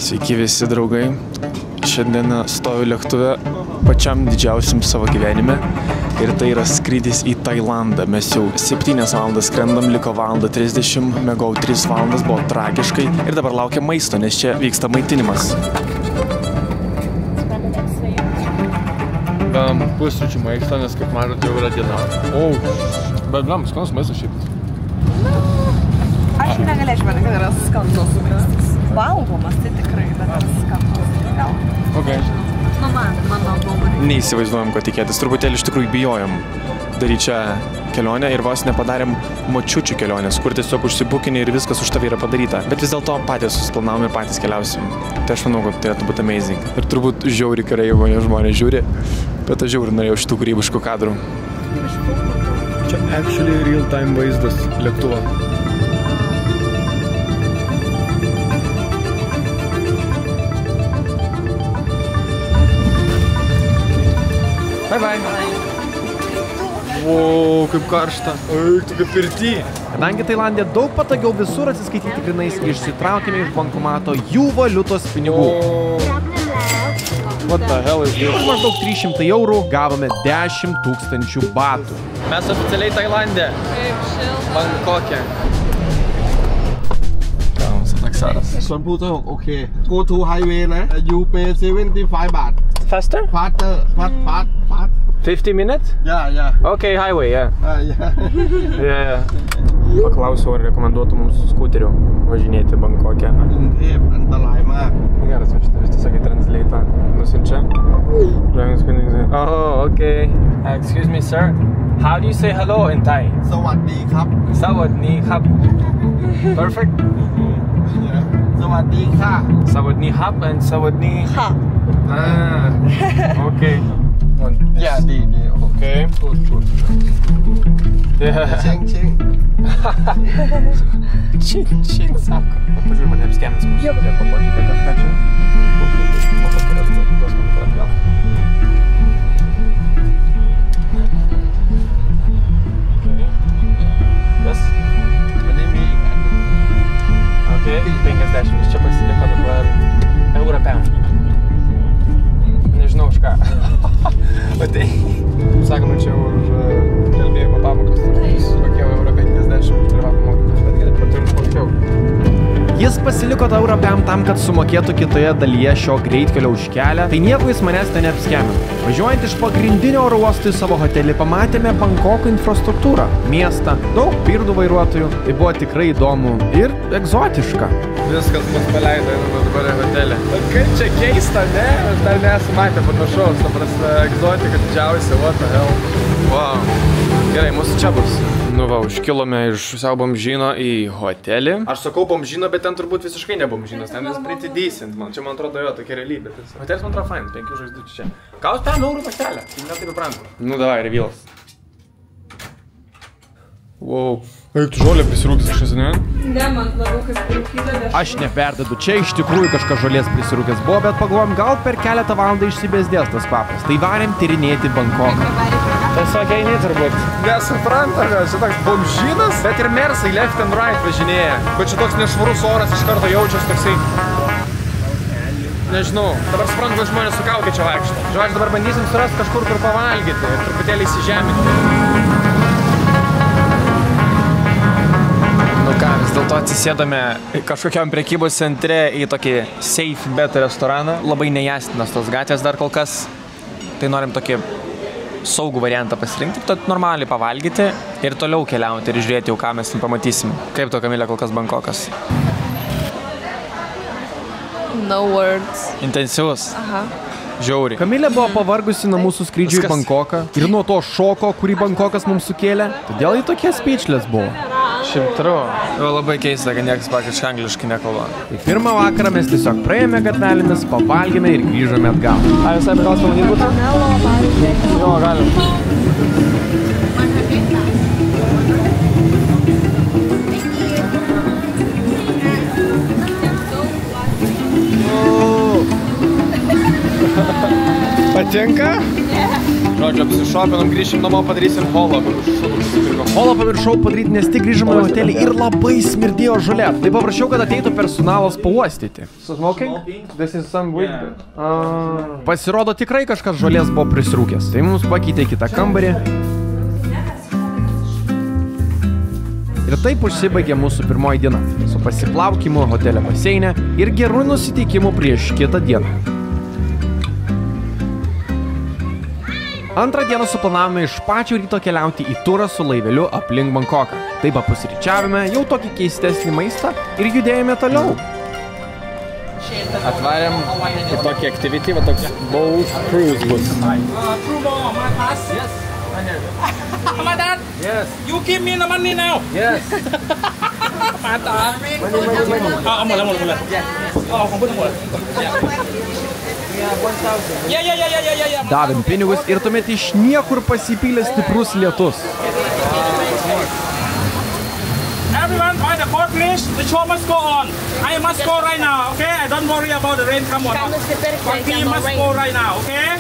Sveiki visi draugai. Šiandieną stoviu lėktuve pačiam didžiausiam savo gyvenime. Ir tai yra skrydis į Tailandą. Mes jau 7 valandas skrendam, liko 1:30, mėgau 3 valandas, buvo tragiškai. Ir dabar laukia maisto, nes čia vyksta maitinimas. Pusryčių maisto, nes kaip matote jau yra diena. Bet skanus maistas šiaip. Aš negalėčiau manyti, kad yra skanus maistas. Valgomas tai tikrai, bet skanus. Ok. Nu mano nuomonė. Neįsivaizduojam, ko tikėtis. Truputėlį iš tikrųjų bijojom daryti čia kelionę ir vos nepadarėm močiučių kelionės, kur tiesiog užsibukinė ir viskas už tavį yra padaryta. Bet vis dėlto patys susiplanavom ir patys keliausim. Tai aš manau, kad turėtų būti amazing. Ir turbūt žiauri karai, jeigu mane žmonės žiūri. Bet aš žiauri norėjau šitų kūrybiškų kadrų. Čia actually real time vaizdas lėktuvo. Bye bye. Wow, kaip karšta. Eik, tu kaip pirty. Kadangi Tailandė daug patogiau visur atsiskaityti grynais, išsitraukėme iš bankomato jų valiutos pinigų. What the hell is this? Už maždaug 300 eurų gavome 10 000 batų. Mes oficialiai Tailandė. Bangkoke. Some people, okay, go to highway, you pay 75 baht. Faster? Fast. 50 minutes? Yeah. Okay, highway, yeah. Yeah. Paklausiau, ar rekomenduotų mums skuteriu važinėti Bangkoke. กรุงเทพอันตรายมาก Geras, aš tiesiog į translate'ą nusinčia. Oh, okay. Excuse me, sir. How do you say hello in Thai? สวัสดีครับ Sawadni khap. Perfect. สวัสดีค่ะ Sawadni hap and sawadni. ค่ะ Okay. Yeah,ดี Okay. Good. Yeah. เช็ง Čing, sako. Pažiūrėjau, mane apskemins mūsų. Jie papakite kažką čia. Yes. อันนี้มีอีกอัน Okay. 50 čia pasiliko dabar eurą pem. Nežinau už ką. Matai. Sakoma, čia už kalbėjimo pamokas. Sumokėjau eurą 50 ir pamokas, bet gerai, paturim sumokėjau. Jis pasiliko tą eurą tam, kad sumokėtų kitoje dalyje šio greitkelio už kelią, tai nieko jis manęs ten neapskemino. Važiuojant iš pagrindinio oro uosto į savo hotelį, pamatėme Bangkoko infrastruktūrą, miestą, daug pirdų vairuotojų, tai buvo tikrai įdomu ir egzotiška. Viskas mus paleido, dabar į hotelį. Bet kaip čia keista, ne? Aš dar nesu matę panašaus, ta prasme, egzotika didžiausia, what the hell. Wow. Gerai, mūsų čia bus. Nu va, užkilome iš savo bomžyno į hotelį. Aš sakau bomžyno, bet ten turbūt visiškai ne bomžynas. Ten vis pretty decent, man. Čia, man atrodo, jo, tokia realybė. Hotelis, man atrodo, fine, 5 žvaigždučių čia. Gaus 5 eurų pastelę. Tai ne taip brangu. Nu, davai, reveals. Wow. Eik, tu žolę prisirūkęs kažkas, ne? Ne, man labiau kaip rūkydavė. Aš neperdedu, čia iš tikrųjų kažkas žolės prisirūkęs buvo, bet pagalvojom, gal per keletą valandų išsibėsdės tas kvapas. Tai varėm tyrinėti Bangkoką. Tiesiog eini turbūt. Nesuprantame, čia toks bomžynas, bet ir mersai left and right važinėja. Bet čia toks nešvarus oras iš karto jaučiasi toksai. Nežinau, dabar suprantu, kad žmonės su kaukė čia vaikšto. Žodžiu, dabar bandysim surasti kažkur, kur pavalgyti ir truputėlį įsižeminti. Nu ką, vis dėlto atsisėdome kažkokiam prekybos centre į tokį safe bet restoraną. Labai nejastinas tos gatvės dar kol kas. Tai norim tokį saugų variantą pasirinkti, tad normaliai pavalgyti ir toliau keliauti ir žiūrėti jau, ką mes pamatysim. Kaip to, Kamilė, kol kas Bangkokas? No words. Intensyvus. Aha. Žiauri. Kamilė buvo pavargusi nuo mūsų skrydžių į Bangkoką ir nuo to šoko, kurį Bangkokas mums sukėlė, todėl jį tokie speechless buvo. Šimtru. Jau labai keista, kad niekas praktiškai angliškai nekalba. Tai pirmą vakarą mes tiesiog praėjome gatvelėmis, pavalgėme ir grįžome atgal. Ar visai gal pamatyti būtų? Melo, pavyzdžiui. Jo, galim. Patinka? Žodžiu, spektaklio apsišopinam, grįšim namo, padarysim holą. Holą pamiršau padaryti, nes tik grįžome į hotelį ir labai smirdėjo žolė. Tai paprašiau, kad ateitų personalas pauostyti. Pasirodo, tikrai kažkas žolės buvo prisirūkęs. Tai mums pakeitė kitą kambarį. Ir taip užsibaigė mūsų pirmoji diena. Su pasiplaukimu hotelio baseine ir gerų nusiteikimų prieš kitą dieną. Antrą dieną suplanavome iš pačio ryto keliauti į turą su laiveliu aplink Bankoką. Taip pusryčiavome jau tokį keistesnį maistą ir judėjome toliau. Atvarėm į tokį activity, va toks boat cruise bus. My dad? Yes. You give me the money now. Yes. Davėm pinigus ir tuomet iš niekur pasipylė stiprus lietus. Everyone buy the boat, please. The show must go on. I must go right now, okay? I don't worry about the rain. Come on. One team must go right now, okay?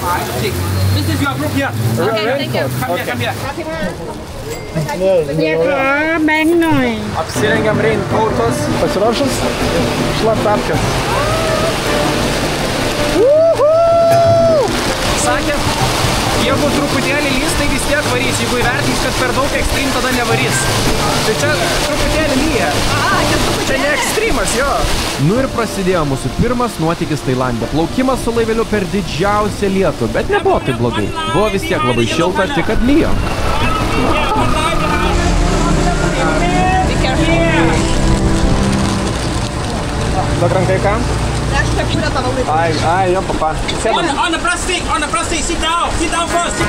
This is your group here. Okay, thank you. Come here. Apsirengiam raincoatus, pasiruošus, šlaptapkės. Sakė, jeigu truputėlį lys, tai vis tiek varys. Jeigu įvertins, kad per daug ekstrem, tada nevarys. Tai čia truputėlį lyja. Čia ne ekstremas, jo. Nu ir prasidėjo mūsų pirmas nuotykis Tailande. Plaukimas su laiveliu per didžiausią lietų, bet nebuvo taip blogai. Buvo vis tiek labai šilta, tik kad lyjo. Duok rankai ką? Ai, jo, papa. On the plastic, sit down first.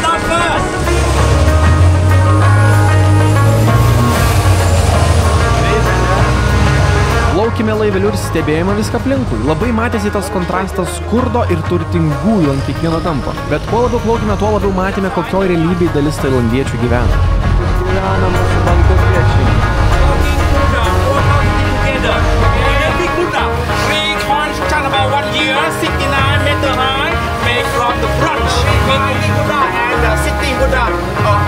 Plaukime laiveliu ir stebėjome viską aplinkui. Labai matėsi tas kontrastas skurdo ir turtingųjų ant kiekvieno kampo. Bet kuo labiau plaukime, tuo labiau matėme, kokioj realybėj dalis tailandiečių gyvena. Gyvena mūsų bangladiečiai. About 1 year, 69 meter high, made from the brunch. Making Buddha and sitting Buddha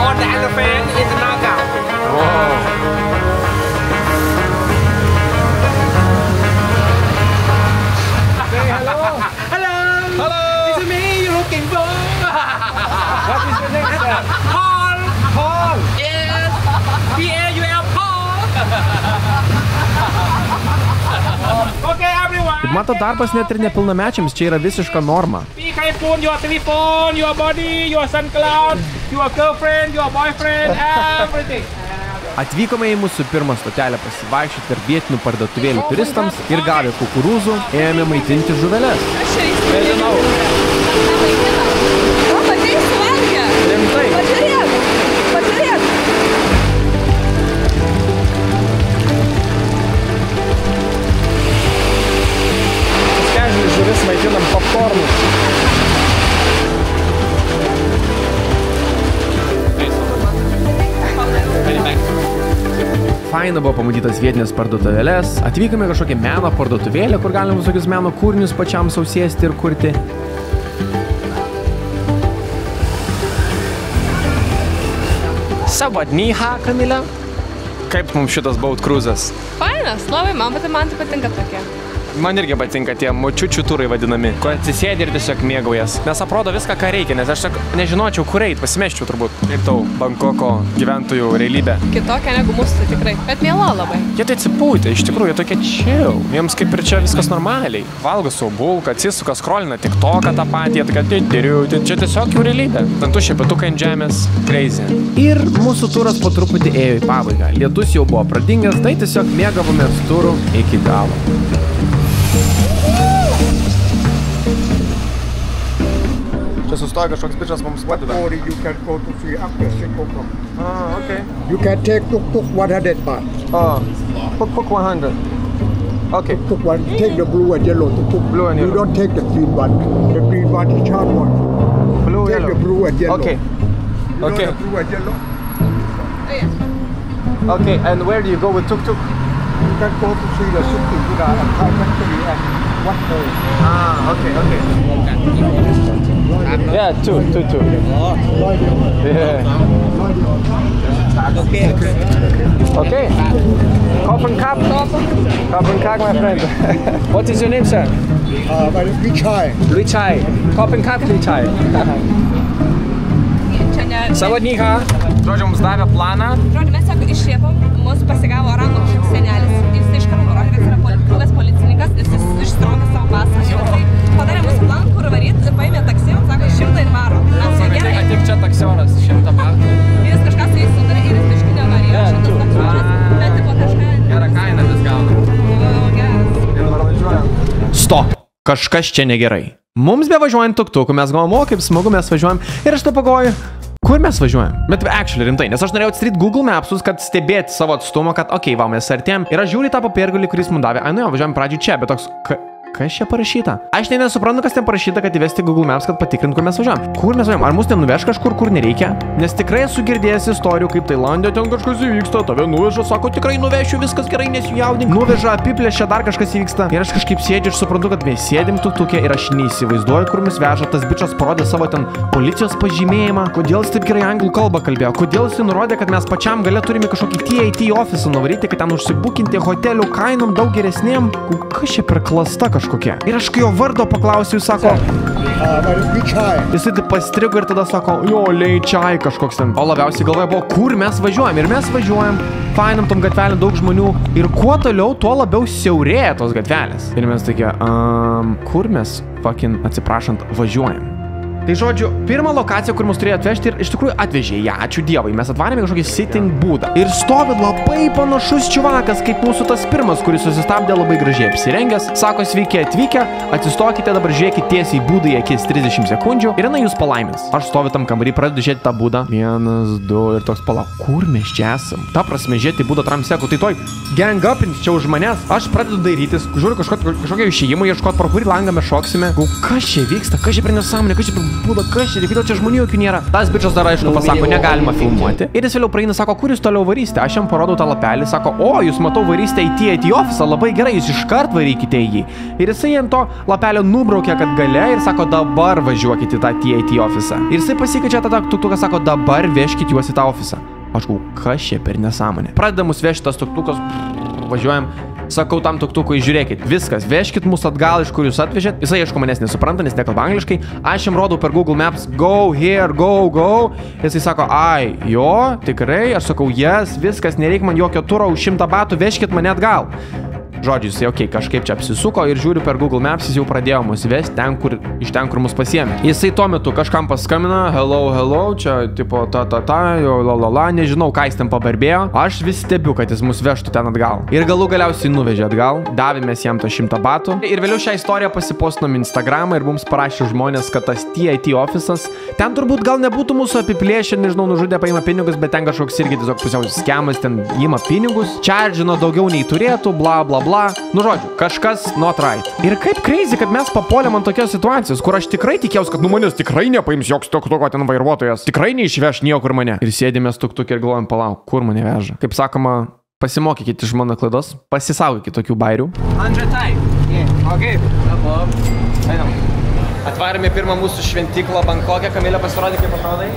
on the elephant in the Naga. Say hello. Hello. This is me you're looking for. What is your name, sir? Paul. Yes. P-A-U-L, Paul. Okay, everyone. Kaip mato, darbas net ir nepilnamečiams čia yra visiška norma. Be careful, your telephone, your body, your SoundCloud, your girlfriend, your boyfriend, everything. Atvykome į mūsų pirmą stotelę pasivaikščioti per vietinių parduotuvėlių turistams ir gavę kukurūzų ėmėme maitinti žuveles. Nežinau. Rimtai. Pažiūrėk. Žuvis maitinam popcornu. Faina buvo pamatytas vietinės parduotuvėlės, atvykome kažkokią meno parduotuvėlę, kur galima visokius meno kūrinius pačiam sausėsti ir kurti. Savadnyha, Kamilė. Kaip mums šitas boat cruises? Fainas, labai, man patinka tokie. Man irgi patinka tie močiučių turai vadinami, kur atsisėdi ir tiesiog mėgaujas. Nes aprodo viską, ką reikia, nes aš nežinočiau, kur eit, pasimeščiau turbūt. Kaip tau Bankoko gyventojų realybė? Kitokia negu mūsų, tai tikrai, bet miela labai. Jie tai atsipūtė, iš tikrųjų, jie tokie chill. Jiems kaip ir čia viskas normaliai. Valgo savo bulką, atsisuka, skrolina TikToką tą patį, čia tiesiog jų realybė. Dantų šepetukai ant žemės, crazy. Ir mūsų turas po truputį ėjo į pabaigą. Lietus jau buvo pradingęs, tai tiesiog mėgavomės turų iki galo. Čia sustoja kažkoks bičas mums padeda. Or you can go to see after Singapore. Okay. You can take tuk-tuk 100 baht. Puk 100. Okay. Tuk-tuk one, take the blue and yellow tuk-tuk. Blue and You yellow. don't take the green one. The green one is hard one. Blue, Take yellow. the blue and yellow. Okay. You know Okay. the blue and yellow? Okay, and where do you go with tuk-tuk? You can go to see the city, Thai factory and Ah, okay. Yeah, two. Yeah. Okay. Kopen Kap, my friend. What is your name, sir? My name is Lichai. Lichai. Kopen Kap, Lichai. Savadnyka. Žodžiu, mums davė planą. Žodžiu, mes sako išliepom, mūsų pasigavo orango kažkoks senelis. Jis iš karto nurodė, kad yra buvęs policininkas, jis išsitraukė savo pasą. Tai padarė mūsų planą, kur varyt, paėmė taksi, sako 100 ir varo. Mes jau gerai. Tik čia taksioras, 100 batų. Jis kažką su jais sudarė ir jis biškinio norėjo 100 taksioras, bet tipo kažką... Gerą kainą vis gauna. Geras. Ir dabar važiuojam. Stop! Kažkas čia negerai. Mums bevažiuojant tuktuku, mes galvom, o kaip smagu mes važiuojam. Ir aš to pagalvoju, kur mes važiuojam? Bet actually rimtai, nes aš norėjau atsidaryti Google Mapsus, kad stebėti savo atstumą, kad okei, va, mes artėjom. Ir aš žiūriu tą papirgulį, kuris mums davė. Ai, nu jo, važiuojam pradžiui čia, bet toks... Kas čia parašyta? Aš nesuprantu, kas ten parašyta, kad įvesti Google Maps, kad patikrint, kur mes važiuojam. Kur mes važiuojam? Ar mus ten nuveš kažkur, kur nereikia? Nes tikrai esu girdėjęs istorijų, kaip Tailandė ten kažkas įvyksta, tave nuveža, sako, tikrai nuvešiu, viskas gerai, nesijaudink. Nuveža, apiplėšia, dar kažkas įvyksta. Ir aš kažkaip sėdžiu ir suprantu, kad mes sėdim tuktuke ir aš neįsivaizduoju, kur mus veža. Tas bičas parodė savo ten policijos pažymėjimą. Kodėl jis taip gerai anglų kalbą kalbėjo? Kodėl jis nurodė, kad mes pačiam gale turime kažkokį TAT ofisą nuvaryti, kad ten užsibukinti hotelių kainom daug geresnėm? Kas čia per klasta kažkokia? Ir aš kai jo vardo paklausiu, jis sako, jisai taip pastrigo ir tada sako, jo, Lichai kažkoks ten. O labiausiai galvoja buvo, kur mes važiuojam. Ir mes važiuojam, fainam tom gatvelėm daug žmonių. Ir kuo toliau, tuo labiau siaurėja tos gatvelės. Ir mes tokie, kur mes, fucking atsiprašant, važiuojam. Tai žodžiu, pirmą lokaciją, kur mus turėjo atvežti ir iš tikrųjų atvežė ją, ačiū Dievui. Mes atvarėme kažkokį sitting būdą. Ir stovi labai panašus čiuvakas, kaip mūsų tas pirmas, kuris susistabdė labai gražiai apsirengęs. Sako, sveiki atvykę, atsistokite, dabar žiūrėkite tiesiai į būdą į akis 30 sekundžių ir jinai jūs palaimins. Aš stoviu tam kambarį, pradedu žiūrėti tą būdą. 1, 2 ir toks palauk. Kur mes čia esam? Ta prasme, žiūrėti būdą tram seku. Tai toj gang upins čia už manęs. Aš pradedu dairytis, žiūriu kažkokio išėjimo, ieškoti, pro kurį langą mes šoksime. Kas čia vyksta? Kas čia per nesąmonė? Kas čia per būdą? Kas čia? Kodėl čia žmonių jokių nėra? Tas bičas dar aišku pasako, negalima filmuoti. Ir jis vėliau praeina, sako, kur jūs toliau varysite? Aš jam parodau tą lapelį, sako, o, jūs matau varysite į TAT ofisą, labai gerai, jūs iškart varykite į jį. Ir jisai ant to lapelio nubraukė, kad gale ir sako, dabar važiuokite į tą TAT ofisą. Ir jisai pasikeičia tada tuktukas, sako, dabar vežkite juos į tą ofisą. Aš galvoju, kas čia per nesąmonė? Pradeda mus vežti tas tuktukas, važiuojam. Sakau tam tuktukui, žiūrėkit, viskas, vežkit mus atgal, iš kur jūs atvežėt. Jisai, aišku, manęs nesupranta, nes nekalba angliškai. Aš jam rodau per Google Maps, go here, go. Jisai sako, ai, jo, tikrai. Aš sakau, yes, viskas, nereik man jokio turo už 100 batų, vežkit mane atgal. Žodžiu, jisai, okei, kažkaip čia apsisuko ir žiūriu per Google Maps, jis jau pradėjo mus vesti iš ten, kur mus pasiėmė. Jisai tuo metu kažkam paskambina, hello, čia, tipo, jo, la, nežinau, ką jis ten pabarbėjo. Aš vis stebiu, kad jis mus vežtų ten atgal. Ir galų galiausiai nuvežė atgal, davėmės jam to 100 batų. Ir vėliau šią istoriją pasipostinom Instagramą ir mums parašė žmonės, kad tas TAT ofisas, ten turbūt gal nebūtų mūsų apiplėšę, nežinau, nužudė, paima pinigus, bet ten kažkoks irgi tiesiog pusiau skemas, ten ima pinigus, čardžino daugiau nei turėtų, bla. Nu žodžiu, kažkas not right. Ir kaip crazy, kad mes papuolėm ant tokios situacijos, kur aš tikrai tikėjausi, kad manęs tikrai nepaims joks tuktuko ten vairuotojas, tikrai neišveš niekur mane. Ir sėdėmės tuktuke ir galvojam, palauk, kur mane veža. Kaip sakoma, pasimokykite iš mano klaidos, pasisaugokite tokių bairių. Andžetai. Okay. Einam. Atvarėme pirmą mūsų šventyklą Bankoke, Kamilė pasirodė, kaip atrodai.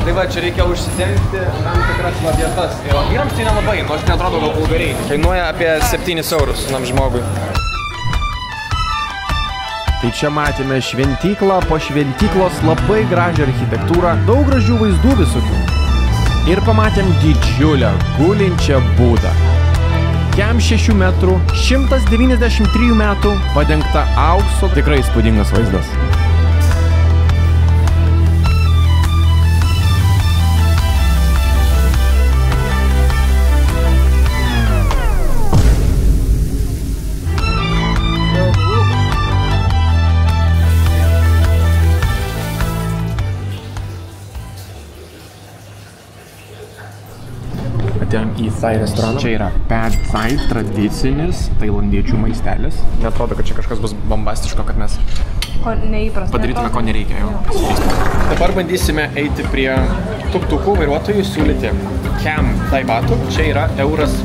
Tai va, čia reikia užsidengti tam tikras vietas. Vyrams tai nelabai, nors neatrodo gal vulgariai. Kainuoja apie 7 eurus vienam žmogui. Tai čia matėme šventyklą, po šventyklos labai gražią architektūrą, daug gražių vaizdų visokių. Ir pamatėm didžiulę gulinčią būdą. Jam 6 metrų, 193 metų, padengta aukso, tikrai įspūdingas vaizdas. Atėjom į Thai restoraną. Čia yra Pad Thai, tradicinis tailandiečių maistelis. Neatrodo, kad čia kažkas bus bombastiško, kad mes padarytume, ko nereikia jau. Dabar bandysime eiti prie tuktukų vairuotojų siūlyti Cam Thai batų. Čia yra euras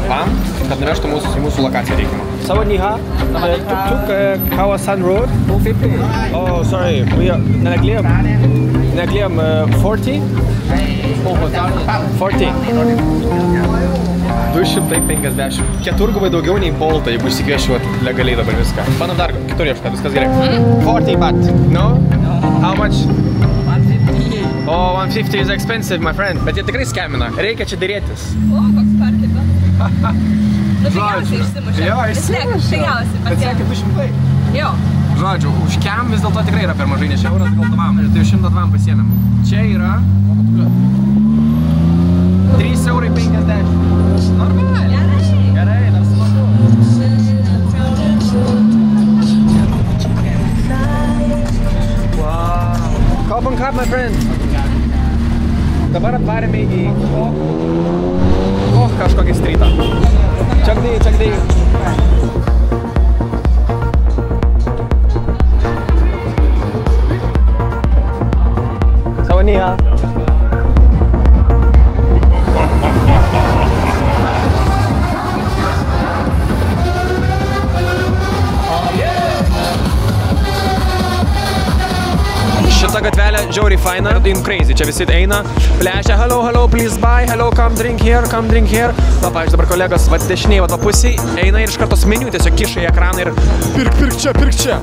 Pam, kad nuvežtų mūsų į mūsų lokaciją reikimą. Sawadniha, tuk Kawasan Road. 250. Oh, sorry, neglėjom 40. 250. Keturgubai daugiau nei Boltą, jeigu išsikviešiu legaliai dabar viską. Mano dar kitur ieškoti, viskas gerai. 40 baht. No? How much? 150. Oh, 150 is expensive, my friend. Bet jie tikrai skemina. Reikia čia dėrėtis. O, koks partikas. Nu, pigiausiai išsimušė. Jo, išsimušė. Pigiausiai. Bet sakė 200. Jo. Žodžiu, už kem vis dėlto tikrai yra per mažai, nes euras gal dvam. Ir tai 100 dvam pasiėmėm. Čia yra 3,50 eurai. Normaliai. Gerai, dar smagu. Wow. Kalbam kap, my friend. Dabar atvarėme į Koch kažkokį streetą. Čakdai. Sawadniha. Šita gatvelė žiauriai faina, in crazy, čia visi eina, plešia, hello, please buy, hello, come drink here. Na, pavyzdžiui, dabar kolegas, va dešiniai, va pusėj, eina ir iš kartos meniu tiesiog kiša į ekraną ir pirk čia.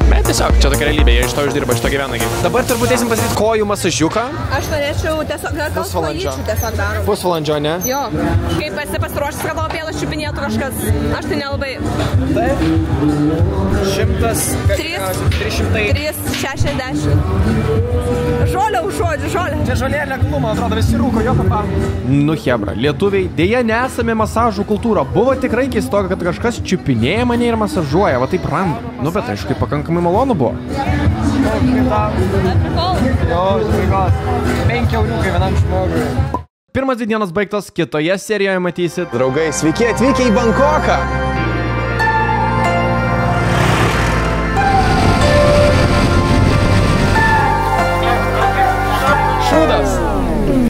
Bet tiesiog, čia tokia realybė, jie iš to uždirba, iš to gyvena. Dabar turbūt eisim pasidaryti kojų masažiuką. Aš norėčiau tiesiog, gal kojyčių tiesiog darom. Pusvalandžio, ne? Jo. Kaip esi pasiruošęs, kad tavo pėdas čiupinėtų kažkas, aš tai nelabai. Taip. 360. Žolė už žodžių, žolė. Čia žolė legalų, man atrodo, visi rūko, jo papą. Nu, hebra, lietuviai, dėja nesame masažų kultūra. Buvo tikrai keistoka, kad kažkas čiupinėja mane ir masažuoja, va taip randam. Nu, bet aišku, pakankamai malonu buvo. Jo, žvaigos. 5 euriukai vienam žmogui. Pirmas 2 dienos baigtos, kitoje serijoje matysit. Draugai, sveiki atvykę į Bankoką.